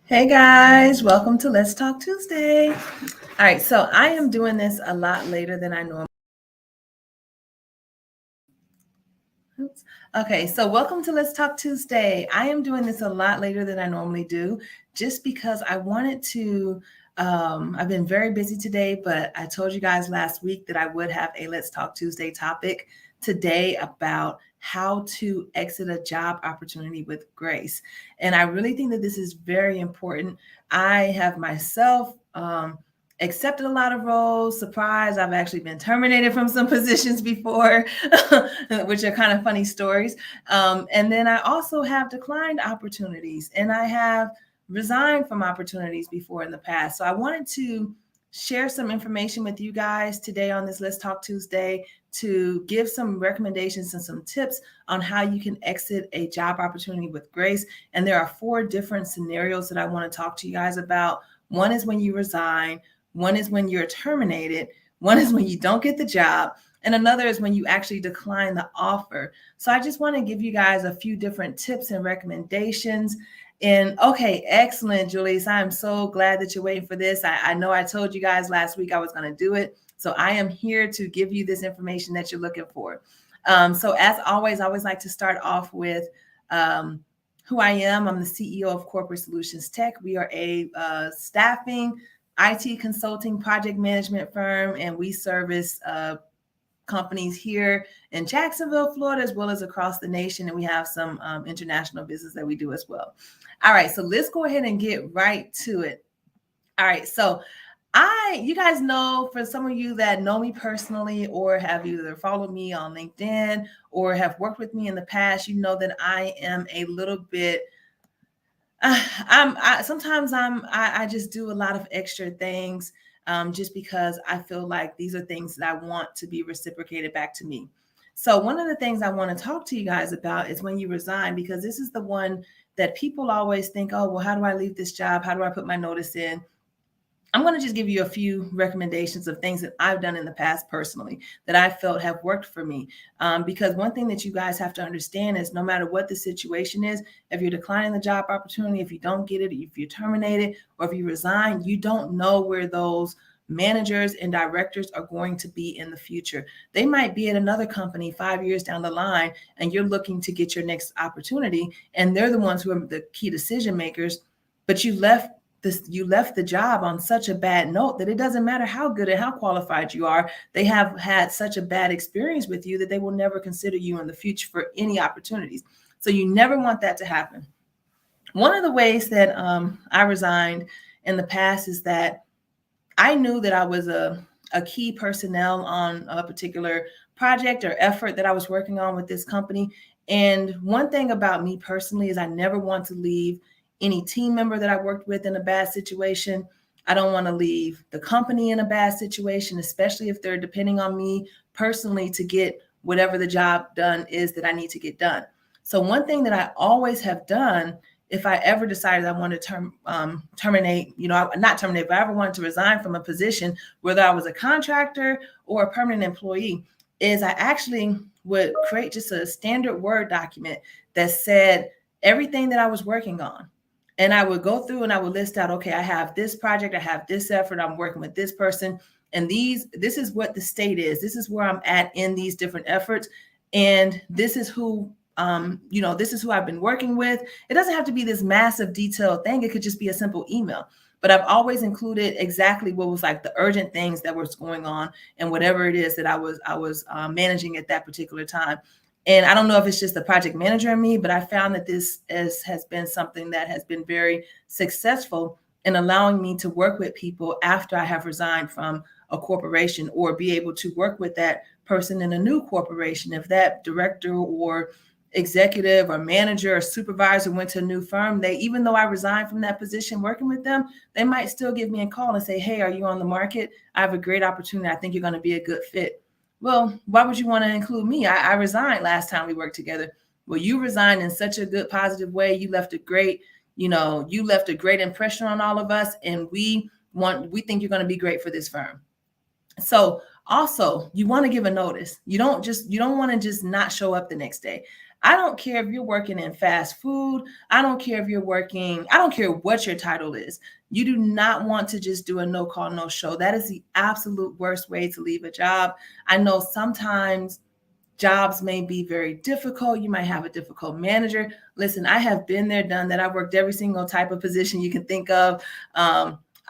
Hey guys, welcome to Let's Talk Tuesday. All right, so I am doing this a lot later than I normally. Oops. Okay, so welcome to Let's Talk Tuesday. I am doing this a lot later than I normally do, just because I wanted to. I've been very busy today, but I told you guys last week that I would have a Let's Talk Tuesday topic today about how to exit a job opportunity with grace. And I really think that this is very important. I have myself accepted a lot of roles. Surprise, I've actually been terminated from some positions before, which are kind of funny stories. And then I also have declined opportunities, and I have resigned from opportunities before in the past. So I wanted to share some information with you guys today on this Let's Talk Tuesday to give some recommendations and some tips on how you can exit a job opportunity with grace. And there are 4 different scenarios that I want to talk to you guys about. One is when you resign, one is when you're terminated, one is when you don't get the job, and another is when you actually decline the offer. So I just want to give you guys a few different tips and recommendations. And okay, excellent, Julius. I am so glad that you're waiting for this. I know I told you guys last week I was going to do it. So I am here to give you this information that you're looking for. So as always, I always like to start off with who I am. I'm the CEO of Corporate Solutions Tech. We are a staffing, IT consulting, project management firm, and we service companies here in Jacksonville, Florida, as well as across the nation. And we have some international business that we do as well. All right, so let's go ahead and get right to it. All right, so you guys know, for some of you that know me personally or have either followed me on LinkedIn or have worked with me in the past, you know that I am a little bit I just do a lot of extra things just because I feel like these are things that I want to be reciprocated back to me. So one of the things I want to talk to you guys about is when you resign, because this is the one that people always think, oh, well, how do I leave this job? How do I put my notice in? I'm going to just give you a few recommendations of things that I've done in the past personally that I felt have worked for me. Because one thing that you guys have to understand is no matter what the situation is, if you're declining the job opportunity, if you don't get it, if you're terminated, or if you resign, you don't know where those managers and directors are going to be in the future. They might be at another company 5 years down the line, and you're looking to get your next opportunity, and they're the ones who are the key decision makers, but you left the job on such a bad note that it doesn't matter how good and how qualified you are. They have had such a bad experience with you that they will never consider you in the future for any opportunities. So you never want that to happen. One of the ways that I resigned in the past is that I knew that I was a key personnel on a particular project or effort that I was working on with this company. And one thing about me personally is I never want to leave any team member that I worked with in a bad situation. I don't want to leave the company in a bad situation, especially if they're depending on me personally to get whatever the job done is that I need to get done. So one thing that I always have done, if I ever decided I wanted to terminate, not terminate, but I ever wanted to resign from a position, whether I was a contractor or a permanent employee, is I actually would create just a standard Word document that said everything that I was working on. And I would go through and I would list out, okay, I have this project, I have this effort, I'm working with this person, and this is what the state is. This is where I'm at in these different efforts. And this is who, this is who I've been working with. It doesn't have to be this massive detailed thing. It could just be a simple email. But I've always included exactly what was like the urgent things that was going on and whatever it is that I was managing at that particular time. And I don't know if it's just the project manager in me, but I found that this has been something that has been very successful in allowing me to work with people after I have resigned from a corporation, or be able to work with that person in a new corporation. If that director or executive or manager or supervisor went to a new firm, even though I resigned from that position working with them, they might still give me a call and say, hey, are you on the market? I have a great opportunity. I think you're going to be a good fit. Well, why would you want to include me? I resigned last time we worked together. Well, you resigned in such a good, positive way. You left a great impression on all of us. And we think you're going to be great for this firm. So also, you want to give a notice. You don't want to just not show up the next day. I don't care if you're working in fast food. I don't care if you're working, I don't care what your title is. You do not want to just do a no call, no show. That is the absolute worst way to leave a job. I know sometimes jobs may be very difficult. You might have a difficult manager. Listen, I have been there, done that. I've worked every single type of position you can think of.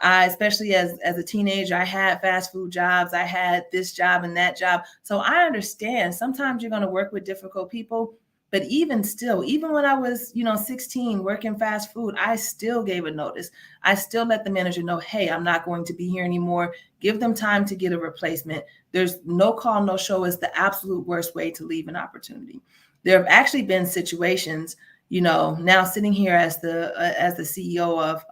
I, especially as a teenager, I had fast food jobs. I had this job and that job. So I understand sometimes you're going to work with difficult people. But even still, even when I was, 16 working fast food, I still gave a notice. I still let the manager know, hey, I'm not going to be here anymore. Give them time to get a replacement. There's no call, no show is the absolute worst way to leave an opportunity. There have actually been situations, now sitting here as the CEO of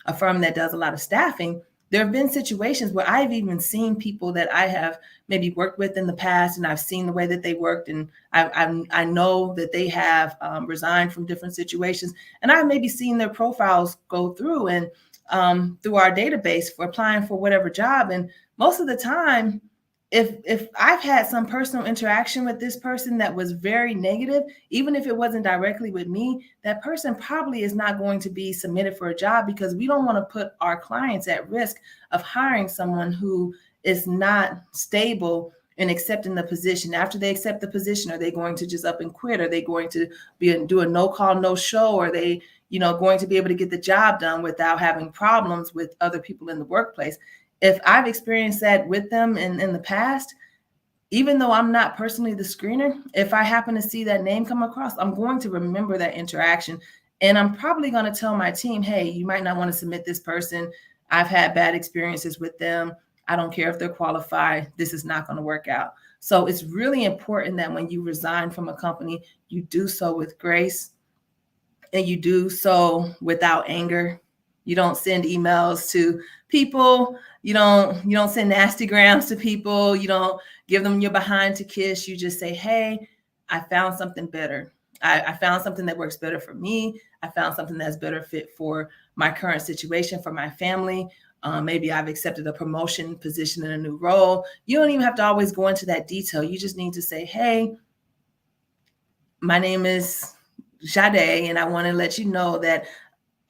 a firm that does a lot of staffing. There have been situations where I've even seen people that I have maybe worked with in the past, and I've seen the way that they worked, and I know that they have resigned from different situations, and I've maybe seen their profiles go through and through our database for applying for whatever job. And most of the time, if I've had some personal interaction with this person that was very negative, even if it wasn't directly with me, that person probably is not going to be submitted for a job, because we don't want to put our clients at risk of hiring someone who is not stable in accepting the position. After they accept the position, are they going to just up and quit? Are they going to do a no call, no show? Are they, going to be able to get the job done without having problems with other people in the workplace? If I've experienced that with them in the past, even though I'm not personally the screener, if I happen to see that name come across, I'm going to remember that interaction. And I'm probably going to tell my team, hey, you might not want to submit this person. I've had bad experiences with them. I don't care if they're qualified. This is not going to work out. So it's really important that when you resign from a company, you do so with grace and you do so without anger. You don't send emails to people. You don't send nasty grams to people. You don't give them your behind to kiss. You just say, hey, I found something better. I found something that works better for me. I found something that's better fit for my current situation, for my family. Maybe I've accepted a promotion position in a new role. You don't even have to always go into that detail. You just need to say, hey, my name is Jade, and I want to let you know that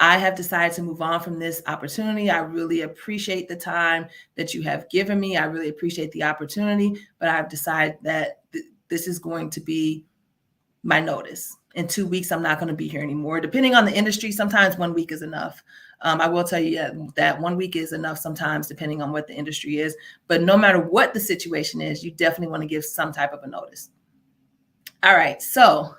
I have decided to move on from this opportunity. I really appreciate the time that you have given me. I really appreciate the opportunity, but I've decided that this is going to be my notice. In 2 weeks, I'm not going to be here anymore. Depending on the industry, sometimes 1 week is enough. I will tell you that 1 week is enough sometimes, depending on what the industry is. But no matter what the situation is, you definitely want to give some type of a notice. All right. So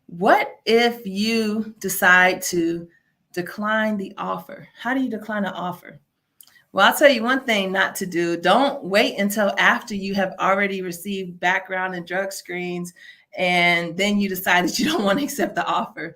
what if you decide to decline the offer? How do you decline an offer? Well, I'll tell you one thing not to do. Don't wait until after you have already received background and drug screens, and then you decide that you don't want to accept the offer.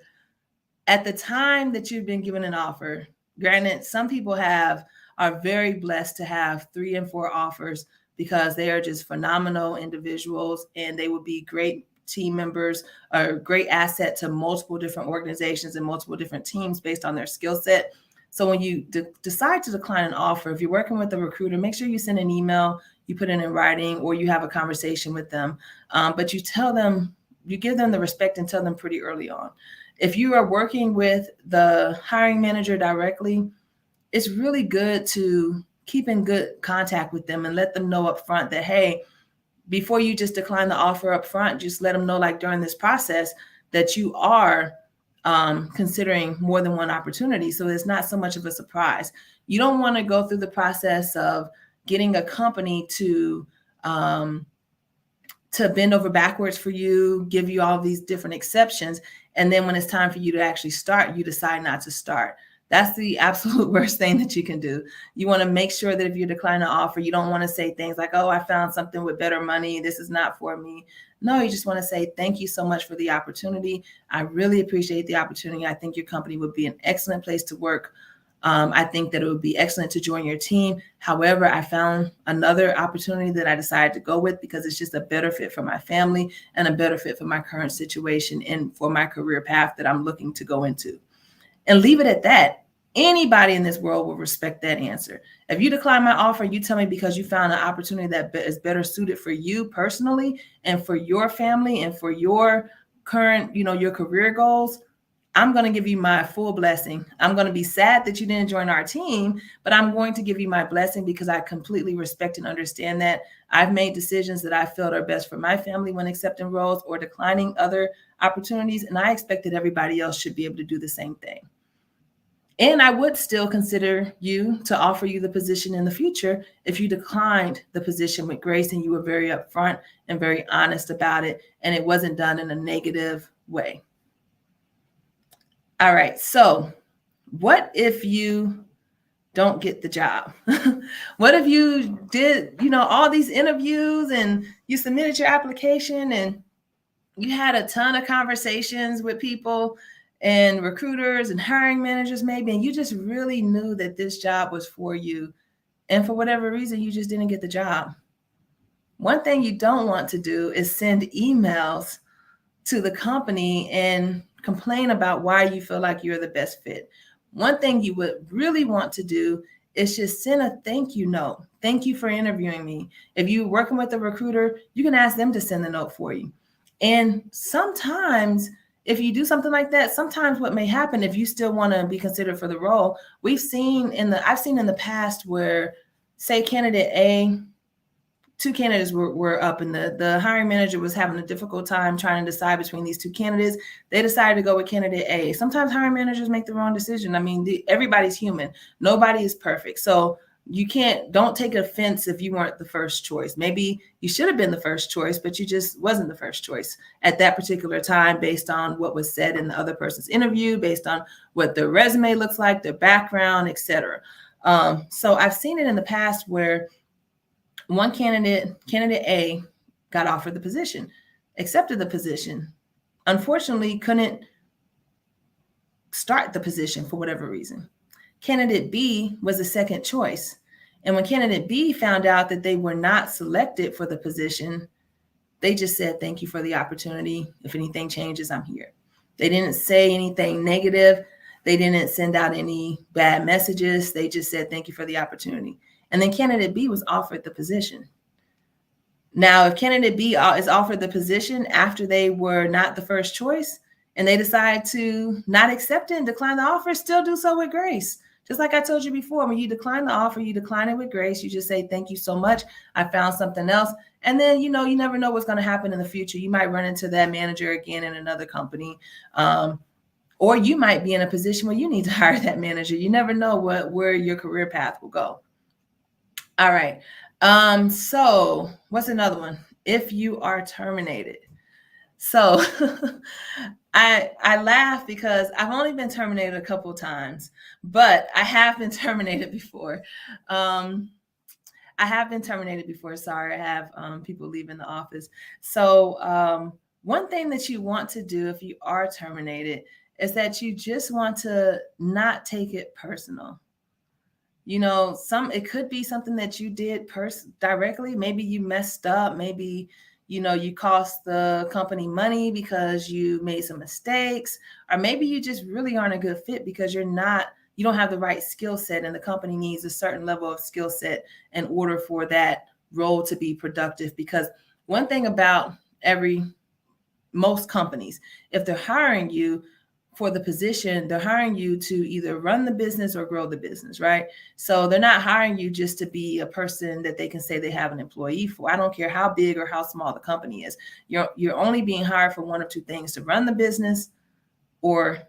At the time that you've been given an offer, granted, some people are very blessed to have 3 and 4 offers because they are just phenomenal individuals, and they would be great team members, a great asset to multiple different organizations and multiple different teams based on their skill set. So when you decide to decline an offer, if you're working with a recruiter, make sure you send an email, you put it in writing, or you have a conversation with them. But you tell them, you give them the respect and tell them pretty early on. If you are working with the hiring manager directly, it's really good to keep in good contact with them and let them know up front that, hey, before you just decline the offer up front, just let them know, like, during this process that you are considering more than one opportunity. So it's not so much of a surprise. You don't want to go through the process of getting a company to bend over backwards for you, give you all these different exceptions. And then when it's time for you to actually start, you decide not to start. That's the absolute worst thing that you can do. You want to make sure that if you decline an offer, you don't want to say things like, oh, I found something with better money. This is not for me. No, you just want to say, thank you so much for the opportunity. I really appreciate the opportunity. I think your company would be an excellent place to work. I think that it would be excellent to join your team. However, I found another opportunity that I decided to go with because it's just a better fit for my family and a better fit for my current situation and for my career path that I'm looking to go into. And leave it at that. Anybody in this world will respect that answer. If you decline my offer, you tell me because you found an opportunity that is better suited for you personally and for your family and for your current, your career goals, I'm going to give you my full blessing. I'm going to be sad that you didn't join our team, but I'm going to give you my blessing because I completely respect and understand that I've made decisions that I felt are best for my family when accepting roles or declining other opportunities. And I expect that everybody else should be able to do the same thing. And I would still consider you to offer you the position in the future if you declined the position with grace and you were very upfront and very honest about it, and it wasn't done in a negative way. All right. So what if you don't get the job? What if you did, all these interviews and you submitted your application and you had a ton of conversations with people and recruiters and hiring managers maybe, and you just really knew that this job was for you. And for whatever reason, you just didn't get the job. One thing you don't want to do is send emails to the company and complain about why you feel like you're the best fit. One thing you would really want to do is just send a thank you note. Thank you for interviewing me. If you're working with a recruiter, you can ask them to send the note for you. And sometimes if you do something like that, sometimes what may happen if you still want to be considered for the role, I've seen in the past where, say, candidate A, two candidates were up and the hiring manager was having a difficult time trying to decide between these two candidates. They decided to go with candidate A. Sometimes hiring managers make the wrong decision. I mean, everybody's human. Nobody is perfect. So don't take offense if you weren't the first choice. Maybe you should have been the first choice, but you just wasn't the first choice at that particular time based on what was said in the other person's interview, based on what their resume looks like, their background, etc. So I've seen it in the past where one candidate A, got offered the position, accepted the position, unfortunately couldn't start the position for whatever reason. Candidate B was the second choice. And when candidate B found out that they were not selected for the position, they just said, thank you for the opportunity. If anything changes, I'm here. They didn't say anything negative. They didn't send out any bad messages. They just said, thank you for the opportunity. And then candidate B was offered the position. Now, if candidate B is offered the position after they were not the first choice and they decide to not accept it and decline the offer, still do so with grace. Just like I told you before, when you decline the offer, you decline it with grace. You just say, thank you so much. I found something else. And then, you never know what's going to happen in the future. You might run into that manager again in another company. Or you might be in a position where you need to hire that manager. You never know where your career path will go. All right. So what's another one? If you are terminated. So I laugh because I've only been terminated a couple of times, but I have been terminated before. Sorry, I have people leaving the office. So one thing that you want to do if you are terminated is that you just want to not take it personal. It could be something that you did directly. Maybe you messed up. Maybe, you cost the company money because you made some mistakes, or maybe you just really aren't a good fit because you don't have the right skill set and the company needs a certain level of skill set in order for that role to be productive. Because one thing about most companies, if they're hiring you for the position, they're hiring you to either run the business or grow the business, right? So they're not hiring you just to be a person that they can say they have an employee for. I don't care how big or how small the company is. You're only being hired for one of two things: to run the business or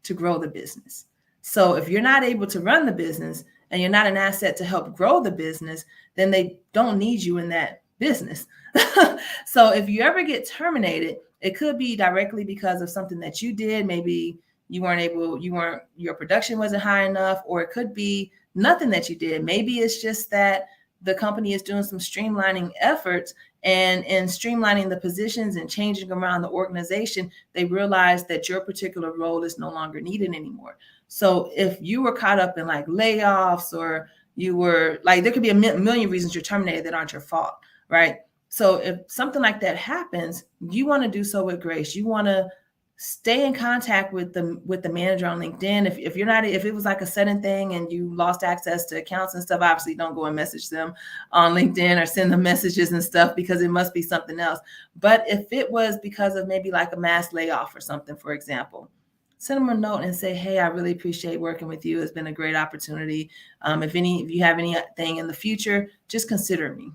to grow the business. So if you're not able to run the business and you're not an asset to help grow the business, then they don't need you in that business. So if you ever get terminated, it could be directly because of something that you did. Maybe your production wasn't high enough, or it could be nothing that you did. Maybe it's just that the company is doing some streamlining efforts, and in streamlining the positions and changing around the organization, they realize that your particular role is no longer needed anymore. So if you were caught up in like layoffs, or you were like, there could be a million reasons you're terminated that aren't your fault, right? So if something like that happens, you want to do so with grace. You want to stay in contact with the manager on LinkedIn. If you're not, if it was like a sudden thing and you lost access to accounts and stuff, obviously don't go and message them on LinkedIn or send them messages and stuff, because it must be something else. But if it was because of maybe like a mass layoff or something, for example, send them a note and say, hey, I really appreciate working with you. It's been a great opportunity. If you have anything in the future, just consider me.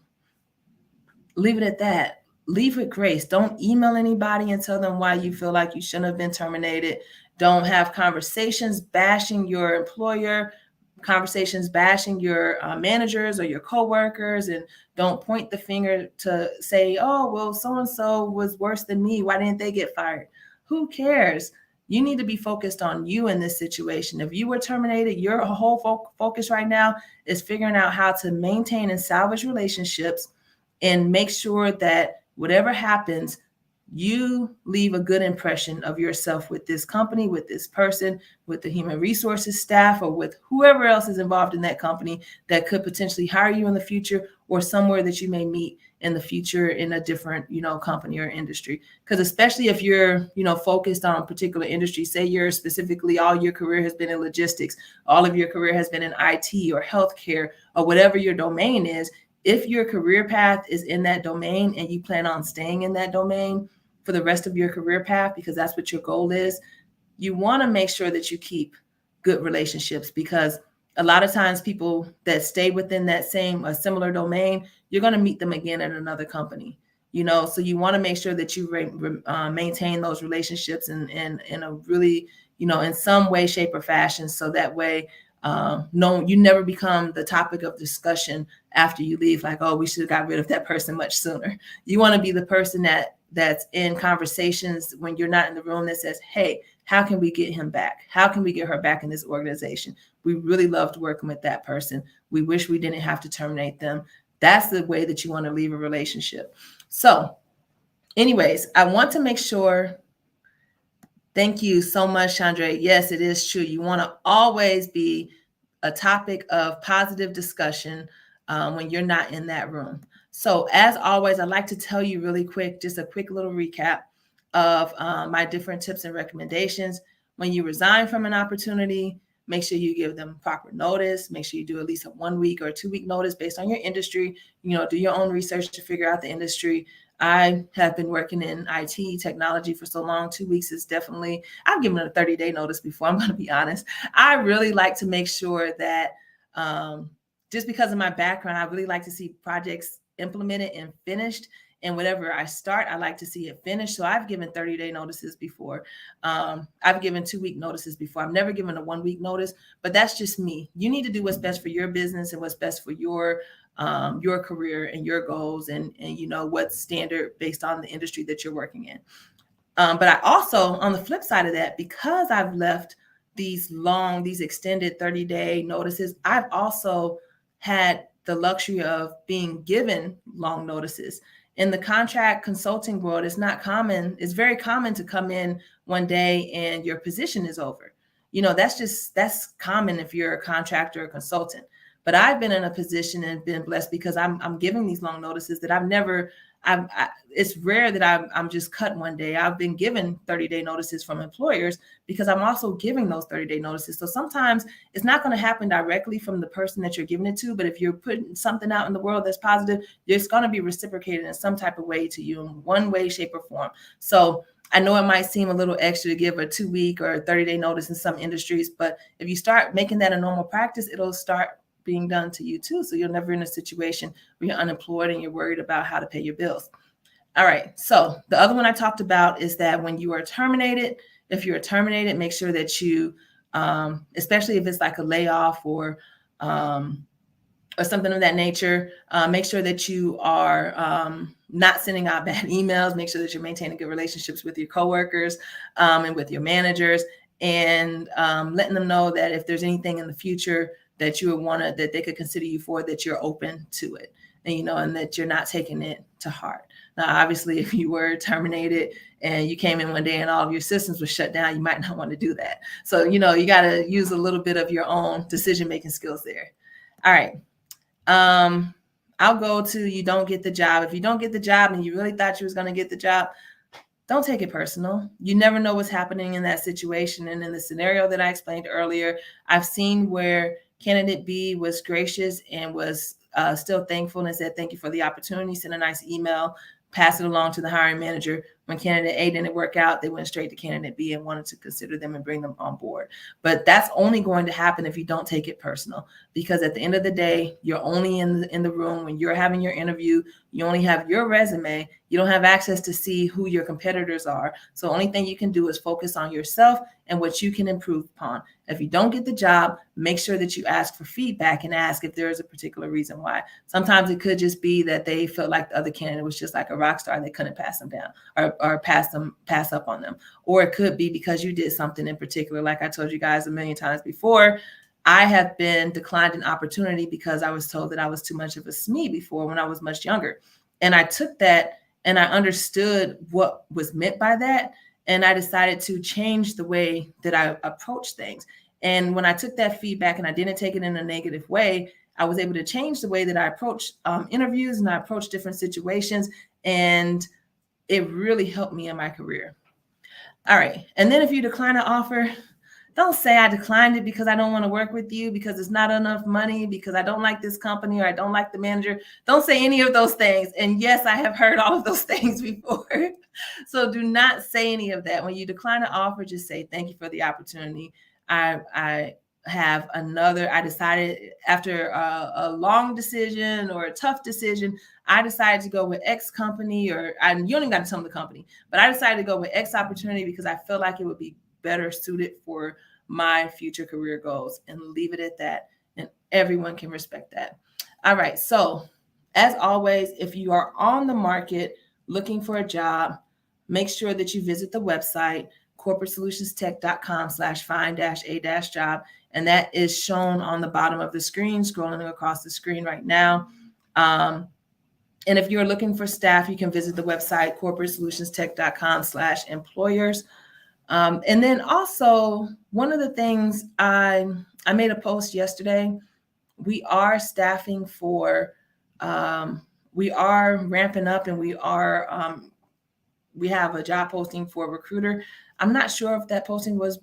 Leave it at that. Leave with grace. Don't email anybody and tell them why you feel like you shouldn't have been terminated. Don't have conversations bashing your employer, conversations bashing your managers or your coworkers, and don't point the finger to say, oh, well, so-and-so was worse than me. Why didn't they get fired? Who cares? You need to be focused on you in this situation. If you were terminated, your whole focus right now is figuring out how to maintain and salvage relationships and make sure that whatever happens, you leave a good impression of yourself with this company, with this person, with the human resources staff, or with whoever else is involved in that company that could potentially hire you in the future, or somewhere that you may meet in the future in a different, company or industry. Because especially if you're, focused on a particular industry, say you're specifically, all your career has been in logistics, all of your career has been in IT or healthcare or whatever your domain is. If your career path is in that domain and you plan on staying in that domain for the rest of your career path, because that's what your goal is, you want to make sure that you keep good relationships, because a lot of times people that stay within that same, a similar domain, you're going to meet them again at another company, so you want to make sure that you maintain those relationships in a really, in some way, shape, or fashion. So that way, no, you never become the topic of discussion after you leave, like, oh, we should have got rid of that person much sooner. You want to be the person that's in conversations when you're not in the room, that says, hey, how can we get him back? How can we get her back in this organization? We really loved working with that person. We wish we didn't have to terminate them. That's the way that you want to leave a relationship. So anyways, I want to make sure. Thank you so much, Chandra. Yes, it is true. You want to always be a topic of positive discussion when you're not in that room. So as always, I'd like to tell you really quick, just a quick little recap of my different tips and recommendations. When you resign from an opportunity, make sure you give them proper notice. Make sure you do at least a 1 week or 2 week notice based on your industry. Do your own research to figure out the industry. I have been working in IT technology for so long. 2 weeks is definitely, I've given a 30-day notice before. I'm going to be honest. I really like to make sure that just because of my background, I really like to see projects implemented and finished. And whatever I start, I like to see it finished. So I've given 30-day notices before. I've given 2 week notices before. I've never given a 1 week notice, but that's just me. You need to do what's best for your business and what's best for your career and your goals, and what's standard based on the industry that you're working in. But I also, on the flip side of that, because I've left these extended 30-day notices, I've also had the luxury of being given long notices. In the contract consulting world, it's not common. It's very common to come in one day and your position is over. That's common if you're a contractor or consultant. But I've been in a position and been blessed because I'm giving these long notices that it's rare that I'm just cut one day. I've been given 30-day notices from employers because I'm also giving those 30-day notices. So sometimes it's not going to happen directly from the person that you're giving it to, but if you're putting something out in the world that's positive, it's going to be reciprocated in some type of way to you in one way, shape, or form. So I know it might seem a little extra to give a 2 week or a 30-day notice in some industries, but if you start making that a normal practice, it'll start being done to you too. So you're never in a situation where you're unemployed and you're worried about how to pay your bills. All right. So the other one I talked about is that when you are terminated, if you're terminated, make sure that you, especially if it's like a layoff or something of that nature, make sure that you are not sending out bad emails. Make sure that you're maintaining good relationships with your coworkers and with your managers, and letting them know that if there's anything in the future that you would want to, that they could consider you for, that you're open to it, and and that you're not taking it to heart. Now, obviously, if you were terminated and you came in one day and all of your systems were shut down, you might not want to do that. So, you got to use a little bit of your own decision-making skills there. All right. I'll go to, you don't get the job. If you don't get the job and you really thought you was going to get the job, don't take it personal. You never know what's happening in that situation. And in the scenario that I explained earlier, I've seen where candidate B was gracious and was still thankful and said, thank you for the opportunity, sent a nice email, pass it along to the hiring manager. When candidate A didn't work out, they went straight to candidate B and wanted to consider them and bring them on board. But that's only going to happen if you don't take it personal, because at the end of the day, you're only in the room when you're having your interview. You only have your resume. You don't have access to see who your competitors are. So the only thing you can do is focus on yourself and what you can improve upon. If you don't get the job, make sure that you ask for feedback and ask if there is a particular reason why. Sometimes it could just be that they felt like the other candidate was just like a rock star. They couldn't pass them down or pass up on them. Or it could be because you did something in particular. Like I told you guys a million times before, I have been declined an opportunity because I was told that I was too much of a SME before when I was much younger. And I took that and I understood what was meant by that. And I decided to change the way that I approach things. And when I took that feedback and I didn't take it in a negative way, I was able to change the way that I approach interviews and I approach different situations. And it really helped me in my career. All right. And then if you decline an offer, don't say I declined it because I don't want to work with you, because it's not enough money, because I don't like this company, or I don't like the manager. Don't say any of those things. And yes, I have heard all of those things before. So do not say any of that. When you decline an offer, just say, thank you for the opportunity. I decided after a long decision or a tough decision, I decided to go with X company, you don't even got to tell them the company, but I decided to go with X opportunity because I felt like it would be better suited for my future career goals, and leave it at that. And everyone can respect that. All right. So as always, if you are on the market looking for a job, make sure that you visit the website, corporatesolutionstech.com/find-a-job. And that is shown on the bottom of the screen, scrolling across the screen right now. And if you're looking for staff, you can visit the website, corporatesolutionstech.com/employers. And then also, one of the things I made a post yesterday, we are staffing for, we are ramping up, and we have a job posting for a recruiter. I'm not sure if that posting was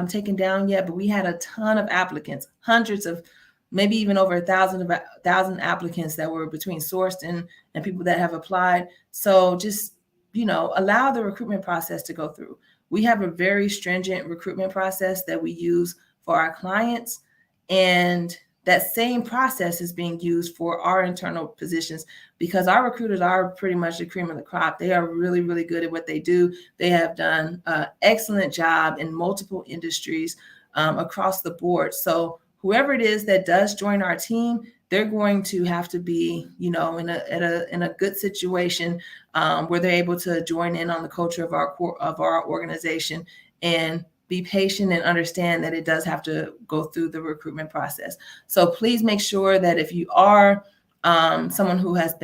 taken down yet, but we had a ton of applicants, hundreds of, maybe even over 1,000 applicants that were between sourced and people that have applied. So just, allow the recruitment process to go through. We have a very stringent recruitment process that we use for our clients, and that same process is being used for our internal positions, because our recruiters are pretty much the cream of the crop. They are really, really good at what they do. They have done an excellent job in multiple industries across the board. So whoever it is that does join our team, they're going to have to be, in a good situation where they're able to join in on the culture of our organization, and be patient and understand that it does have to go through the recruitment process. So please make sure that if you are someone who has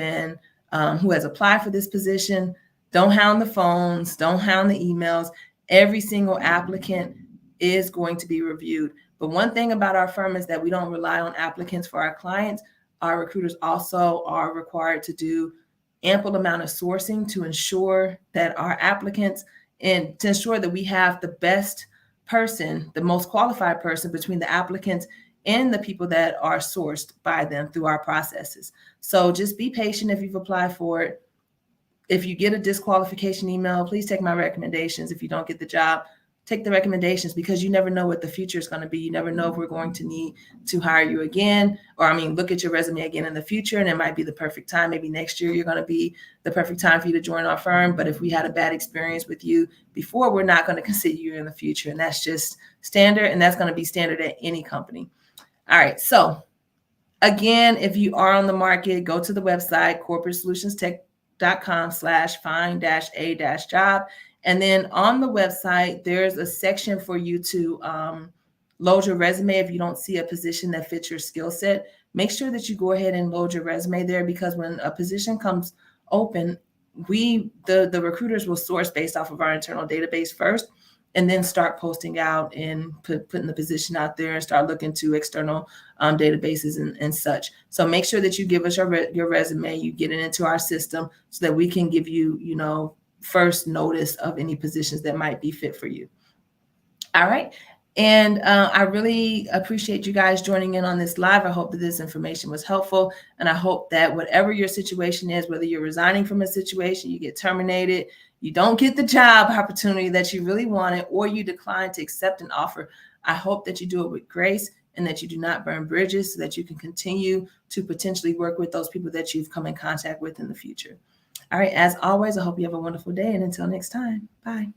applied for this position, don't hound the phones, don't hound the emails. Every single applicant is going to be reviewed. But one thing about our firm is that we don't rely on applicants for our clients. Our recruiters also are required to do ample amount of sourcing to ensure that our applicants, and to ensure that we have the best person, the most qualified person between the applicants and the people that are sourced by them through our processes. So just be patient if you've applied for it. If you get a disqualification email, please take my recommendations. If you don't get the job, take the recommendations, because you never know what the future is going to be. You never know if we're going to need to hire you again, or look at your resume again in the future, and it might be the perfect time. Maybe next year you're going to be the perfect time for you to join our firm. But if we had a bad experience with you before, we're not going to consider you in the future. And that's just standard, and that's going to be standard at any company. All right. So again, if you are on the market, go to the website, corporatesolutionstech.com/find-a-job. And then on the website, there's a section for you to load your resume. If you don't see a position that fits your skill set, make sure that you go ahead and load your resume there, because when a position comes open, the recruiters will source based off of our internal database first, and then start posting out and putting the position out there and start looking to external databases and such. So make sure that you give us your resume, you get it into our system so that we can give you, first notice of any positions that might be fit for you. All right. And I really appreciate you guys joining in on this live. I hope that this information was helpful. And I hope that whatever your situation is, whether you're resigning from a situation, you get terminated, you don't get the job opportunity that you really wanted, or you decline to accept an offer, I hope that you do it with grace and that you do not burn bridges, so that you can continue to potentially work with those people that you've come in contact with in the future. All right. As always, I hope you have a wonderful day. And until next time, bye.